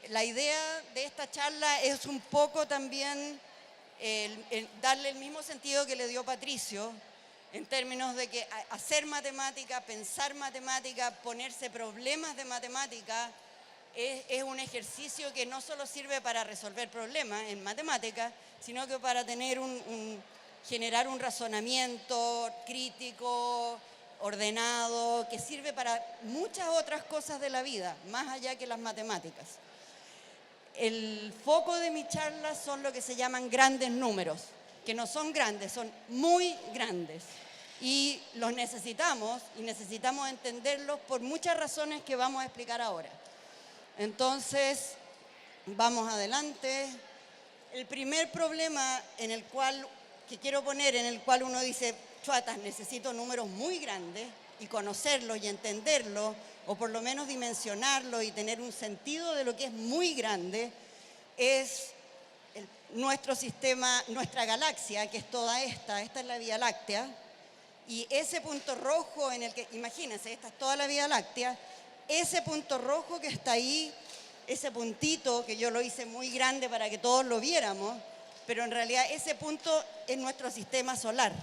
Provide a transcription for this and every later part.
La idea de esta charla es un poco también darle el mismo sentido que le dio Patricio, en términos de que hacer matemática, pensar matemática, ponerse problemas de matemática, es un ejercicio que no solo sirve para resolver problemas en matemática, sino que para tener generar un razonamiento crítico, ordenado, que sirve para muchas otras cosas de la vida, más allá que las matemáticas. El foco de mi charla son lo que se llaman grandes números, que no son grandes, son muy grandes. Y los necesitamos, y necesitamos entenderlos por muchas razones que vamos a explicar ahora. Entonces, vamos adelante. El primer problema que quiero poner, en el cual uno dice, chuatas, necesito números muy grandes, y conocerlos y entenderlos, o por lo menos dimensionarlos y tener un sentido de lo que es muy grande, es nuestro sistema, nuestra galaxia, que es toda esta es la Vía Láctea, y ese punto rojo en el que, imagínense, esta es toda la Vía Láctea, ese punto rojo que está ahí, ese puntito, que yo lo hice muy grande para que todos lo viéramos, pero en realidad ese punto es nuestro sistema solar.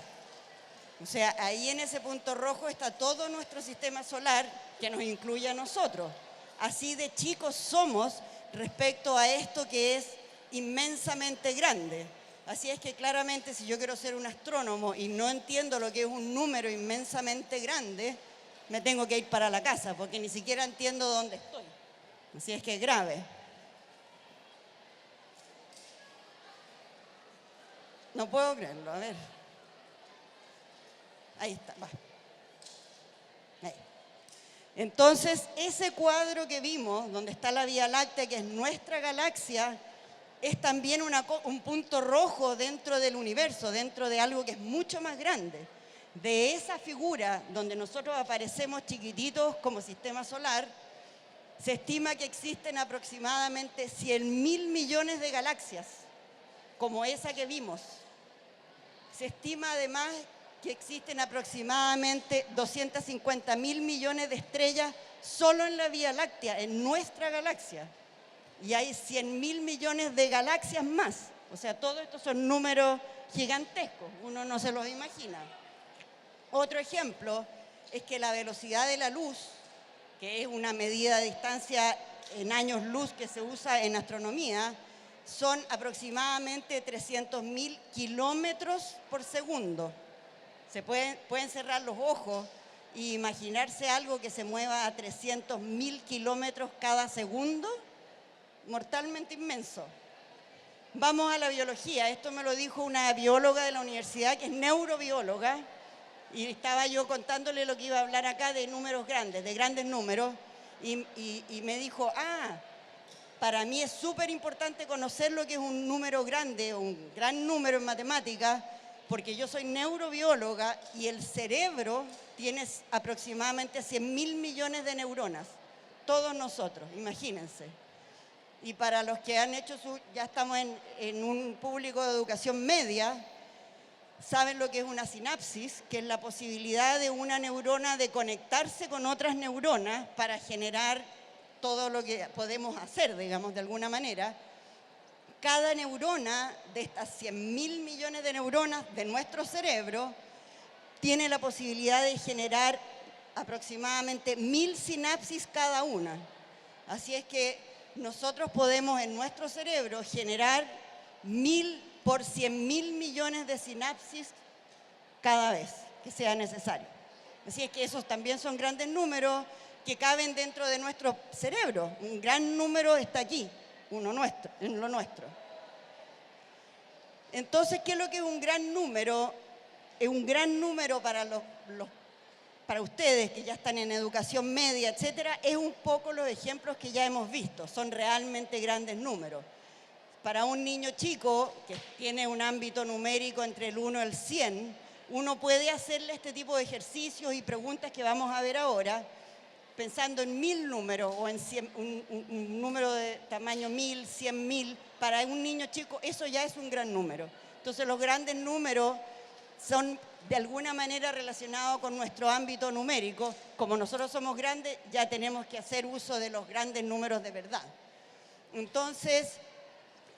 O sea, ahí en ese punto rojo está todo nuestro sistema solar, que nos incluye a nosotros. Así de chicos somos respecto a esto que es inmensamente grande. Así es que claramente, si yo quiero ser un astrónomo y no entiendo lo que es un número inmensamente grande, me tengo que ir para la casa, porque ni siquiera entiendo dónde estoy. Así es que es grave. No puedo creerlo, a ver. Ahí está, va. Ahí. Entonces, ese cuadro que vimos, donde está la Vía Láctea, que es nuestra galaxia, es también un punto rojo dentro del universo, dentro de algo que es mucho más grande. De esa figura, donde nosotros aparecemos chiquititos como sistema solar, se estima que existen aproximadamente 100.000 millones de galaxias, como esa que vimos. Se estima además que existen aproximadamente 250.000 millones de estrellas solo en la Vía Láctea, en nuestra galaxia. Y hay 100.000 millones de galaxias más. O sea, todo esto son números gigantescos, uno no se los imagina. Otro ejemplo es que la velocidad de la luz, que es una medida de distancia en años luz que se usa en astronomía, son aproximadamente 300.000 kilómetros por segundo. Se pueden cerrar los ojos e imaginarse algo que se mueva a 300.000 kilómetros cada segundo, mortalmente inmenso. Vamos a la biología. Esto me lo dijo una bióloga de la universidad, que es neurobióloga, y estaba yo contándole lo que iba a hablar acá de números grandes, de grandes números, y me dijo, para mí es súper importante conocer lo que es un número grande, un gran número en matemáticas, porque yo soy neurobióloga y el cerebro tiene aproximadamente 100.000 millones de neuronas, todos nosotros, imagínense. Y para los que han hecho ya estamos en un público de educación media, saben lo que es una sinapsis, que es la posibilidad de una neurona de conectarse con otras neuronas para generar todo lo que podemos hacer, digamos, de alguna manera. Cada neurona de estas 100.000 millones de neuronas de nuestro cerebro tiene la posibilidad de generar aproximadamente 1.000 sinapsis cada una. Así es que nosotros podemos en nuestro cerebro generar 1.000 por 100.000 millones de sinapsis cada vez que sea necesario. Así es que esos también son grandes números que caben dentro de nuestro cerebro. Un gran número está aquí, en lo nuestro. Entonces, ¿qué es lo que es un gran número? Es un gran número para ustedes que ya están en educación media, etcétera, es un poco los ejemplos que ya hemos visto. Son realmente grandes números. Para un niño chico que tiene un ámbito numérico entre el 1 y el 100, uno puede hacerle este tipo de ejercicios y preguntas que vamos a ver ahora, pensando en 1.000 números o en 100, un número de tamaño 1.000, 100.000, para un niño chico eso ya es un gran número. Entonces los grandes números son de alguna manera relacionados con nuestro ámbito numérico. Como nosotros somos grandes, ya tenemos que hacer uso de los grandes números de verdad. Entonces,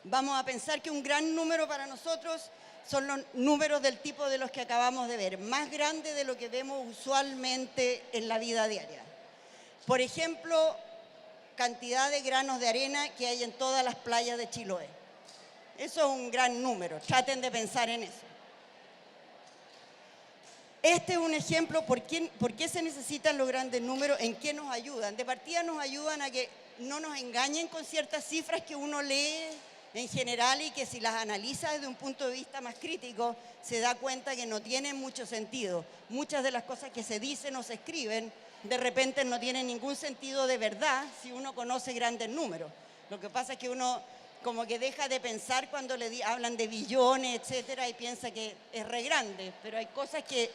vamos a pensar que un gran número para nosotros son los números del tipo de los que acabamos de ver, más grandes de lo que vemos usualmente en la vida diaria. Por ejemplo, cantidad de granos de arena que hay en todas las playas de Chiloé. Eso es un gran número, traten de pensar en eso. Este es un ejemplo por qué se necesitan los grandes números, en qué nos ayudan. De partida nos ayudan a que no nos engañen con ciertas cifras que uno lee en general y que si las analiza desde un punto de vista más crítico se da cuenta que no tienen mucho sentido. Muchas de las cosas que se dicen o se escriben de repente no tienen ningún sentido de verdad si uno conoce grandes números. Lo que pasa es que uno como que deja de pensar cuando hablan de billones, etcétera, y piensa que es re grande, pero hay cosas que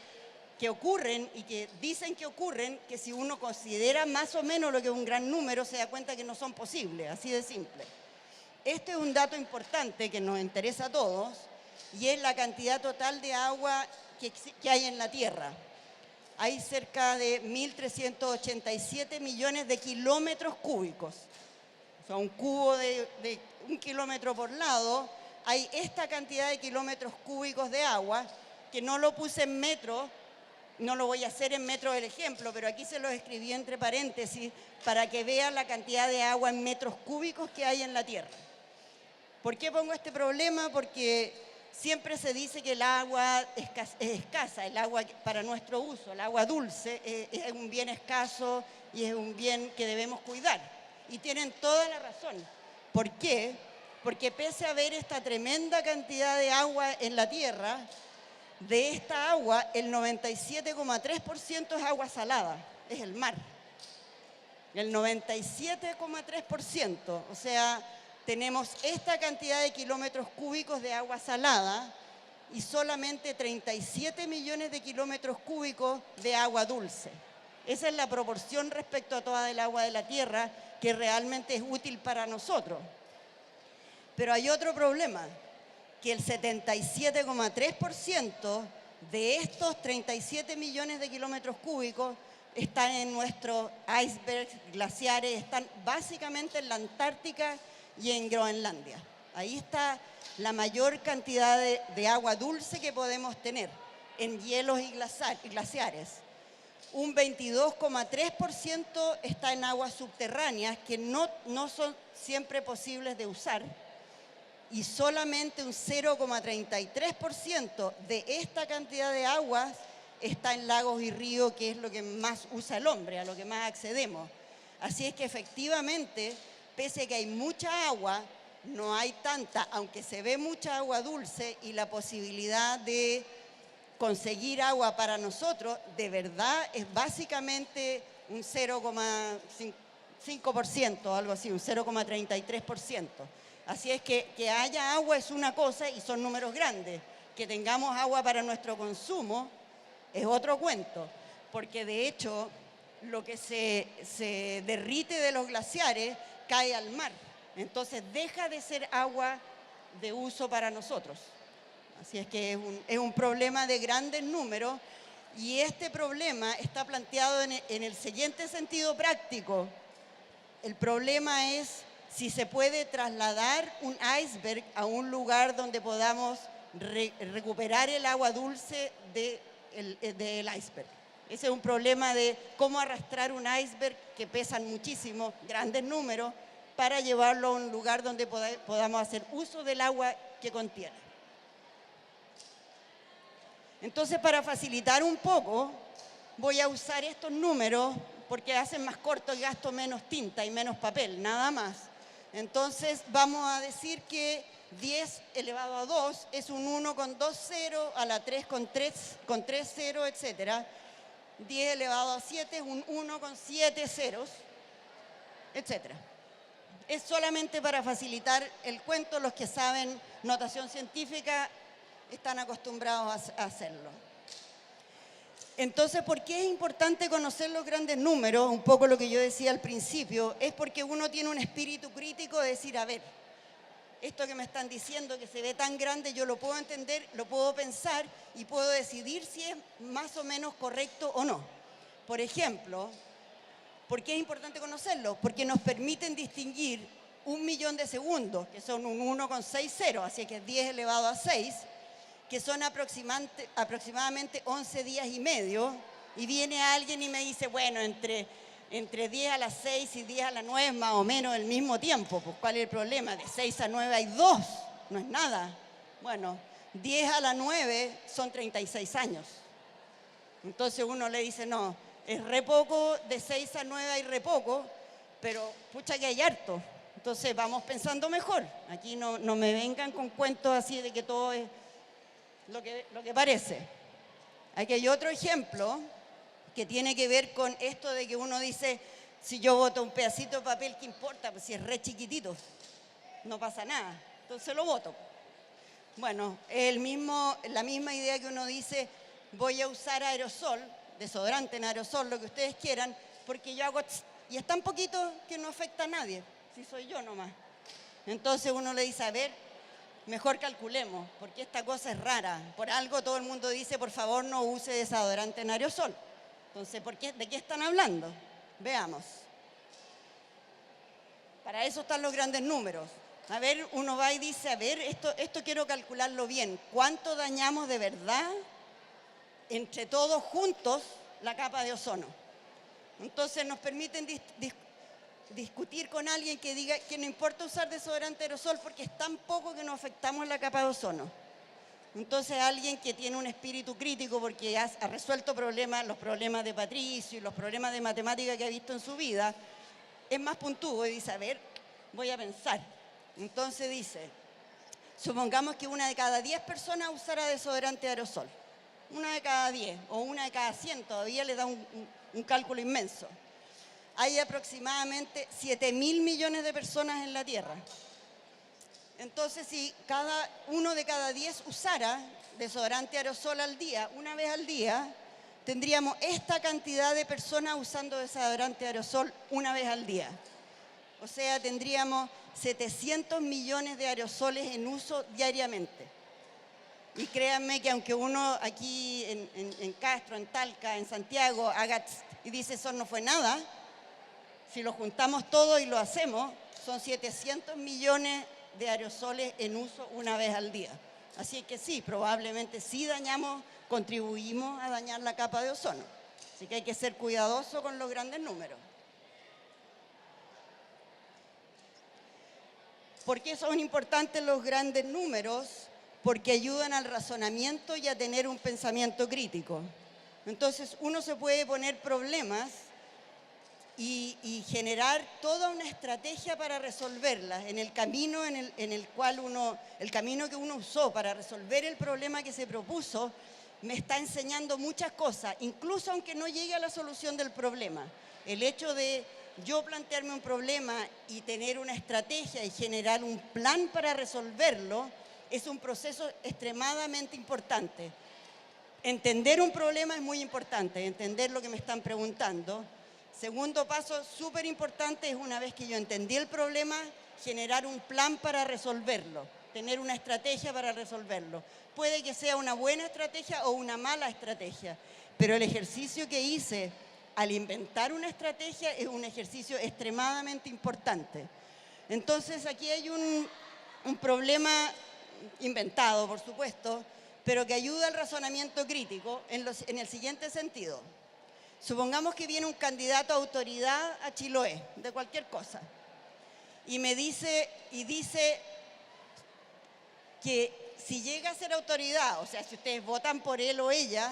ocurren y que dicen que ocurren, que si uno considera más o menos lo que es un gran número, se da cuenta que no son posibles, así de simple. Este es un dato importante que nos interesa a todos, y es la cantidad total de agua que hay en la Tierra. Hay cerca de 1.387 millones de kilómetros cúbicos. O sea, un cubo de 1 kilómetro por lado, hay esta cantidad de kilómetros cúbicos de agua, que no lo puse en metros. No lo voy a hacer en metros el ejemplo, pero aquí se lo escribí entre paréntesis para que vean la cantidad de agua en metros cúbicos que hay en la Tierra. ¿Por qué pongo este problema? Porque siempre se dice que el agua es escasa, el agua para nuestro uso, el agua dulce es un bien escaso y es un bien que debemos cuidar. Y tienen toda la razón. ¿Por qué? Porque pese a haber esta tremenda cantidad de agua en la Tierra, de esta agua, el 97,3% es agua salada, es el mar. El 97,3%, o sea, tenemos esta cantidad de kilómetros cúbicos de agua salada y solamente 37 millones de kilómetros cúbicos de agua dulce. Esa es la proporción respecto a toda el agua de la Tierra que realmente es útil para nosotros. Pero hay otro problema, que el 77,3% de estos 37 millones de kilómetros cúbicos están en nuestros icebergs, glaciares, están básicamente en la Antártica y en Groenlandia. Ahí está la mayor cantidad de agua dulce que podemos tener en hielos y glaciares. Un 22,3% está en aguas subterráneas que no son siempre posibles de usar. Y solamente un 0,33% de esta cantidad de aguas está en lagos y ríos, que es lo que más usa el hombre, a lo que más accedemos. Así es que efectivamente, pese a que hay mucha agua, no hay tanta, aunque se ve mucha agua dulce y la posibilidad de conseguir agua para nosotros, de verdad es básicamente un 0,5%, algo así, un 0,33%. Así es que haya agua es una cosa y son números grandes. Que tengamos agua para nuestro consumo es otro cuento, porque de hecho lo que se derrite de los glaciares cae al mar. Entonces deja de ser agua de uso para nosotros. Así es que es un problema de grandes números y este problema está planteado en el siguiente sentido práctico. El problema es si se puede trasladar un iceberg a un lugar donde podamos recuperar el agua dulce del iceberg. Ese es un problema de cómo arrastrar un iceberg que pesan muchísimo, grandes números, para llevarlo a un lugar donde podamos hacer uso del agua que contiene. Entonces, para facilitar un poco, voy a usar estos números porque hacen más corto y gasto menos tinta y menos papel, nada más. Entonces, vamos a decir que 10 elevado a 2 es un 1 con 2 ceros, a la 3 con 3 ceros, etc. 10 elevado a 7 es un 1 con 7 ceros, etc. Es solamente para facilitar el cuento. Los que saben notación científica están acostumbrados a hacerlo. Entonces, ¿por qué es importante conocer los grandes números? Un poco lo que yo decía al principio, es porque uno tiene un espíritu crítico de decir, a ver, esto que me están diciendo que se ve tan grande, yo lo puedo entender, lo puedo pensar y puedo decidir si es más o menos correcto o no. Por ejemplo, ¿por qué es importante conocerlo? Porque nos permiten distinguir 1 millón de segundos, que son un 1,60, así que 10 elevado a 6, que son aproximadamente 11 días y medio, y viene alguien y me dice, bueno, entre 10 a las 6 y 10 a las 9 más o menos el mismo tiempo, pues ¿cuál es el problema? De 6 a 9 hay 2, no es nada. Bueno, 10 a las 9 son 36 años. Entonces uno le dice, no, es re poco, de 6 a 9 hay re poco, pero pucha que hay harto. Entonces vamos pensando mejor. Aquí no me vengan con cuentos así de que todo es lo que parece. Aquí hay otro ejemplo que tiene que ver con esto de que uno dice, si yo boto un pedacito de papel, ¿qué importa? Pues si es re chiquitito, no pasa nada, entonces lo boto. Bueno, es la misma idea que uno dice, voy a usar aerosol, desodorante en aerosol, lo que ustedes quieran, porque yo hago tss, y es tan poquito que no afecta a nadie, si soy yo nomás. Entonces uno le dice, a ver, mejor calculemos, porque esta cosa es rara. Por algo todo el mundo dice, por favor, no use desodorante en aerosol. Entonces, ¿de qué están hablando? Veamos. Para eso están los grandes números. A ver, uno va y dice, a ver, esto quiero calcularlo bien. ¿Cuánto dañamos de verdad entre todos juntos la capa de ozono? Entonces nos permiten discutir con alguien que diga que no importa usar desodorante aerosol porque es tan poco que no afectamos la capa de ozono. Entonces alguien que tiene un espíritu crítico porque ha resuelto los problemas de Patricio y los problemas de matemática que ha visto en su vida, es más puntudo y dice, a ver, voy a pensar. Entonces dice, supongamos que 1 de cada 10 personas usara desodorante aerosol. 1 de cada 10 o 1 de cada 100, todavía le da un cálculo inmenso. Hay aproximadamente 7.000 millones de personas en la Tierra. Entonces, si cada 1 de cada 10 usara desodorante aerosol al día, una vez al día, tendríamos esta cantidad de personas usando desodorante aerosol una vez al día. O sea, tendríamos 700 millones de aerosoles en uso diariamente. Y créanme que aunque uno aquí en Castro, en Talca, en Santiago, haga tss y dice eso no fue nada, si lo juntamos todo y lo hacemos, son 700 millones de aerosoles en uso una vez al día. Así que sí, probablemente sí contribuimos a dañar la capa de ozono. Así que hay que ser cuidadoso con los grandes números. ¿Por qué son importantes los grandes números? Porque ayudan al razonamiento y a tener un pensamiento crítico. Entonces uno se puede poner problemas y generar toda una estrategia para resolverlas. En el camino el camino que uno usó para resolver el problema que se propuso, me está enseñando muchas cosas, incluso aunque no llegue a la solución del problema. El hecho de yo plantearme un problema y tener una estrategia y generar un plan para resolverlo, es un proceso extremadamente importante. Entender un problema es muy importante, entender lo que me están preguntando. Segundo paso, súper importante, es una vez que yo entendí el problema, generar un plan para resolverlo, tener una estrategia para resolverlo. Puede que sea una buena estrategia o una mala estrategia, pero el ejercicio que hice al inventar una estrategia es un ejercicio extremadamente importante. Entonces aquí hay un problema inventado, por supuesto, pero que ayuda al razonamiento crítico en el siguiente sentido. Supongamos que viene un candidato a autoridad a Chiloé, de cualquier cosa, y dice que si llega a ser autoridad, o sea, si ustedes votan por él o ella,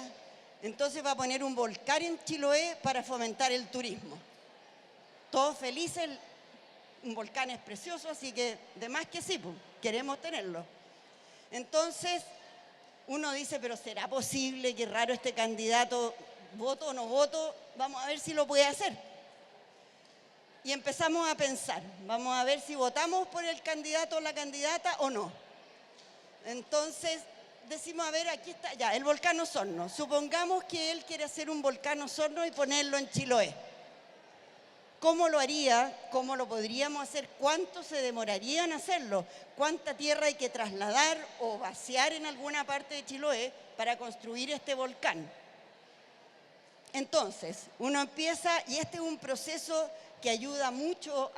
entonces va a poner un volcán en Chiloé para fomentar el turismo. Todos felices, un volcán es precioso, así que de más que sí, pues, queremos tenerlo. Entonces, uno dice, pero ¿será posible? Qué raro este candidato, voto o no voto, vamos a ver si lo puede hacer. Y empezamos a pensar, vamos a ver si votamos por el candidato o la candidata o no. Entonces, decimos, a ver, aquí está, ya, el volcán Osorno. Supongamos que él quiere hacer un volcán Osorno y ponerlo en Chiloé. ¿Cómo lo haría? ¿Cómo lo podríamos hacer? ¿Cuánto se demoraría en hacerlo? ¿Cuánta tierra hay que trasladar o vaciar en alguna parte de Chiloé para construir este volcán? Entonces, uno empieza, y este es un proceso que ayuda mucho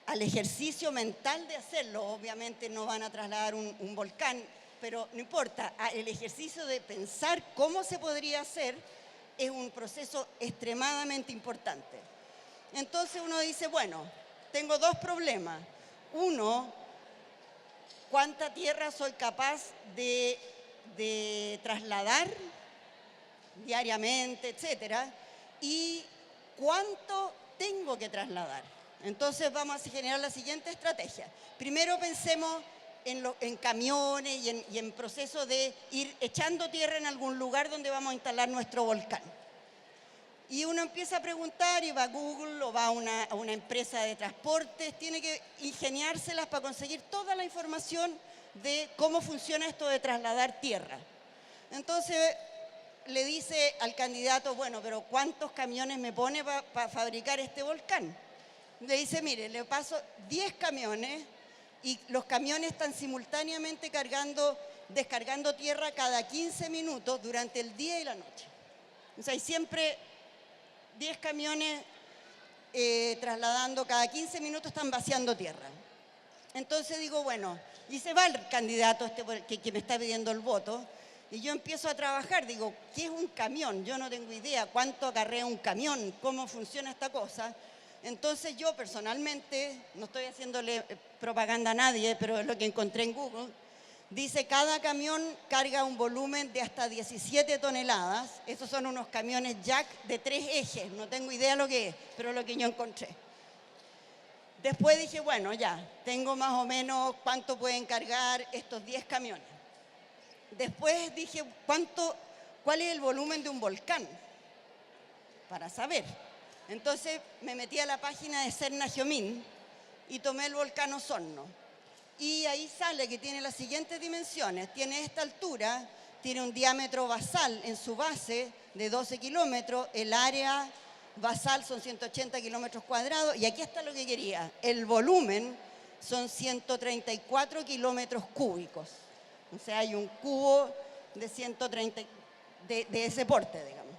al ejercicio mental de hacerlo. Obviamente no van a trasladar un volcán, pero no importa, el ejercicio de pensar cómo se podría hacer es un proceso extremadamente importante. Entonces uno dice, bueno, tengo dos problemas. Uno, ¿cuánta tierra soy capaz de trasladar diariamente, etcétera? Y ¿cuánto tengo que trasladar? Entonces vamos a generar la siguiente estrategia. Primero pensemos en camiones y en proceso de ir echando tierra en algún lugar donde vamos a instalar nuestro volcán. Y uno empieza a preguntar y va a Google o va a una empresa de transportes, tiene que ingeniárselas para conseguir toda la información de cómo funciona esto de trasladar tierra. Entonces le dice al candidato, bueno, pero ¿cuántos camiones me pone para fabricar este volcán? Le dice, mire, le paso 10 camiones y los camiones están simultáneamente descargando tierra cada 15 minutos durante el día y la noche. O sea, hay siempre 10 camiones trasladando, cada 15 minutos están vaciando tierra. Entonces digo, bueno, y se va el candidato que me está pidiendo el voto, y yo empiezo a trabajar, digo, ¿qué es un camión? Yo no tengo idea cuánto acarrea un camión, cómo funciona esta cosa. Entonces yo personalmente, no estoy haciéndole propaganda a nadie, pero es lo que encontré en Google, dice cada camión carga un volumen de hasta 17 toneladas. Estos son unos camiones jack de 3 ejes, no tengo idea lo que es, pero es lo que yo encontré. Después dije, bueno, ya, tengo más o menos cuánto pueden cargar estos 10 camiones. Después dije, ¿cuál es el volumen de un volcán? Para saber. Entonces me metí a la página de Cernagiomín y tomé el volcán Osorno. Y ahí sale que tiene las siguientes dimensiones. Tiene esta altura, tiene un diámetro basal en su base de 12 kilómetros, el área basal son 180 kilómetros cuadrados, y aquí está lo que quería. El volumen son 134 kilómetros cúbicos. O sea, hay un cubo de 130, de ese porte, digamos.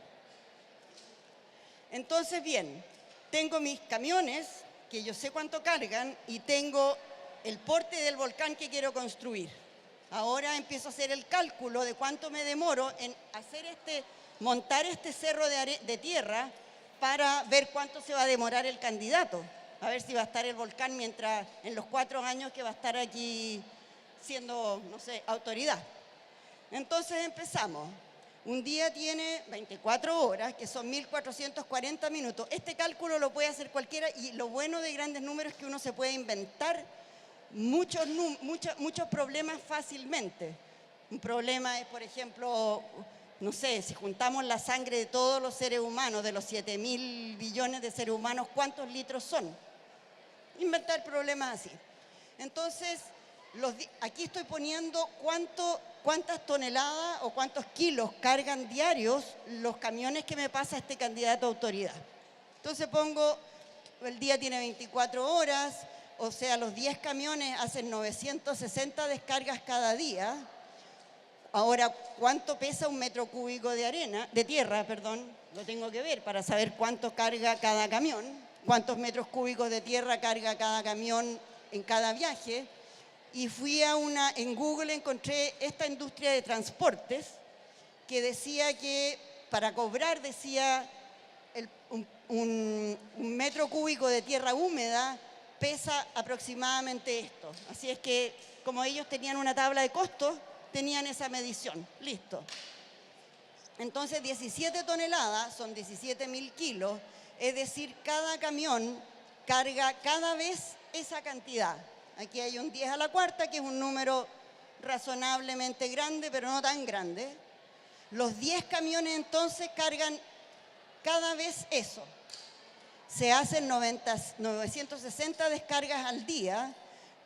Entonces, bien, tengo mis camiones, que yo sé cuánto cargan, y tengo el porte del volcán que quiero construir. Ahora empiezo a hacer el cálculo de cuánto me demoro en montar este cerro de tierra para ver cuánto se va a demorar el candidato. A ver si va a estar el volcán en los 4 años que va a estar aquí siendo, no sé, autoridad. Entonces empezamos. Un día tiene 24 horas, que son 1440 minutos. Este cálculo lo puede hacer cualquiera, y lo bueno de grandes números es que uno se puede inventar muchos problemas fácilmente. Un problema es, por ejemplo, no sé, si juntamos la sangre de todos los seres humanos, de los 7.000 billones de seres humanos, ¿cuántos litros son? Inventar problemas así. Entonces, aquí estoy poniendo cuántas toneladas o cuántos kilos cargan diarios los camiones que me pasa este candidato a autoridad. Entonces pongo, el día tiene 24 horas, o sea, los 10 camiones hacen 960 descargas cada día. Ahora, ¿cuánto pesa un metro cúbico de tierra? Lo tengo que ver para saber cuánto carga cada camión, cuántos metros cúbicos de tierra carga cada camión en cada viaje. Y en Google encontré esta industria de transportes que decía que para cobrar, decía, un metro cúbico de tierra húmeda pesa aproximadamente esto. Así es que, como ellos tenían una tabla de costos, tenían esa medición. Listo. Entonces, 17 toneladas son 17.000 kilos, es decir, cada camión carga cada vez esa cantidad. Aquí hay un 10 a la cuarta, que es un número razonablemente grande, pero no tan grande. Los 10 camiones entonces cargan cada vez eso. Se hacen 960 descargas al día,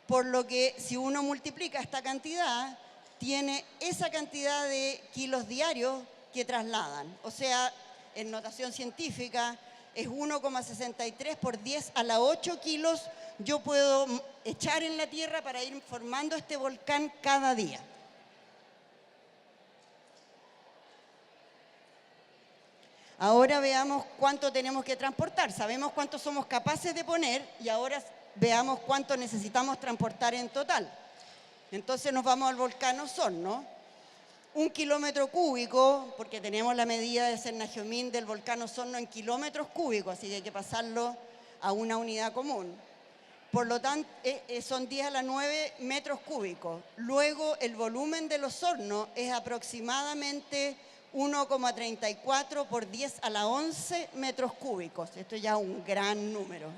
por lo que si uno multiplica esta cantidad, tiene esa cantidad de kilos diarios que trasladan. O sea, en notación científica, es 1,63 por 10 a la 8 kilos yo puedo echar en la tierra para ir formando este volcán cada día. Ahora veamos cuánto tenemos que transportar. Sabemos cuánto somos capaces de poner y ahora veamos cuánto necesitamos transportar en total. Entonces nos vamos al volcán Osorno. 1 kilómetro cúbico, porque tenemos la medida de Cernagiomín del volcán Osorno en kilómetros cúbicos, así que hay que pasarlo a una unidad común. Por lo tanto, son 10 a la 9 metros cúbicos. Luego, el volumen del Osorno es aproximadamente 1,34 por 10 a la 11 metros cúbicos. Esto ya es un gran número.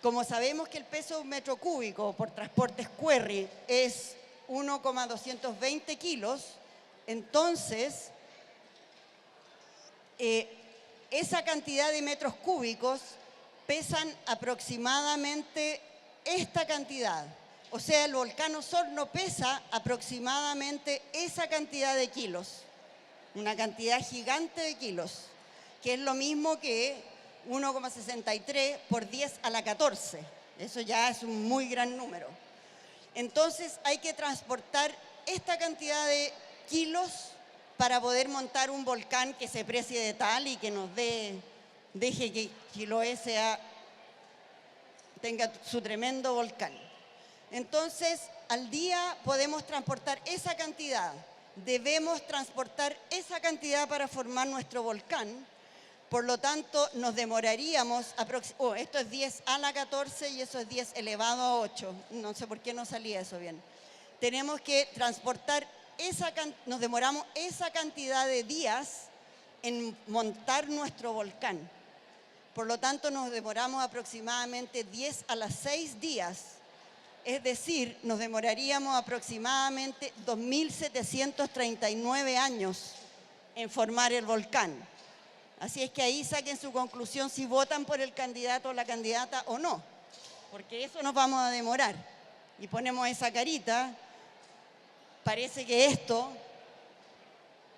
Como sabemos que el peso de un metro cúbico por transportes Quarry es 1,220 kilos, entonces esa cantidad de metros cúbicos pesan aproximadamente esta cantidad. O sea, el volcán Osorno pesa aproximadamente esa cantidad de kilos, una cantidad gigante de kilos, que es lo mismo que 1,63 por 10 a la 14. Eso ya es un muy gran número. Entonces hay que transportar esta cantidad de kilos para poder montar un volcán que se precie de tal y que nos deje que Chiloé tenga su tremendo volcán. Entonces, al día podemos transportar esa cantidad. Debemos transportar esa cantidad para formar nuestro volcán. Por lo tanto, nos demoraríamos, esto es 10 a la 14 y eso es 10 elevado a 8. No sé por qué no salía eso bien. Tenemos que transportar nos demoramos esa cantidad de días en montar nuestro volcán. Por lo tanto, nos demoramos aproximadamente 10 a las 6 días. Es decir, nos demoraríamos aproximadamente 2.739 años en formar el volcán. Así es que ahí saquen su conclusión si votan por el candidato o la candidata o no, porque eso nos vamos a demorar. Y ponemos esa carita, parece que esto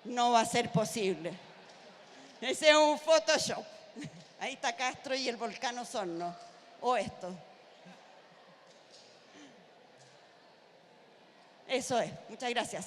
no va a ser posible. Ese es un Photoshop. Ahí está Castro y el volcán Osorno, o esto. Eso es. Muchas gracias.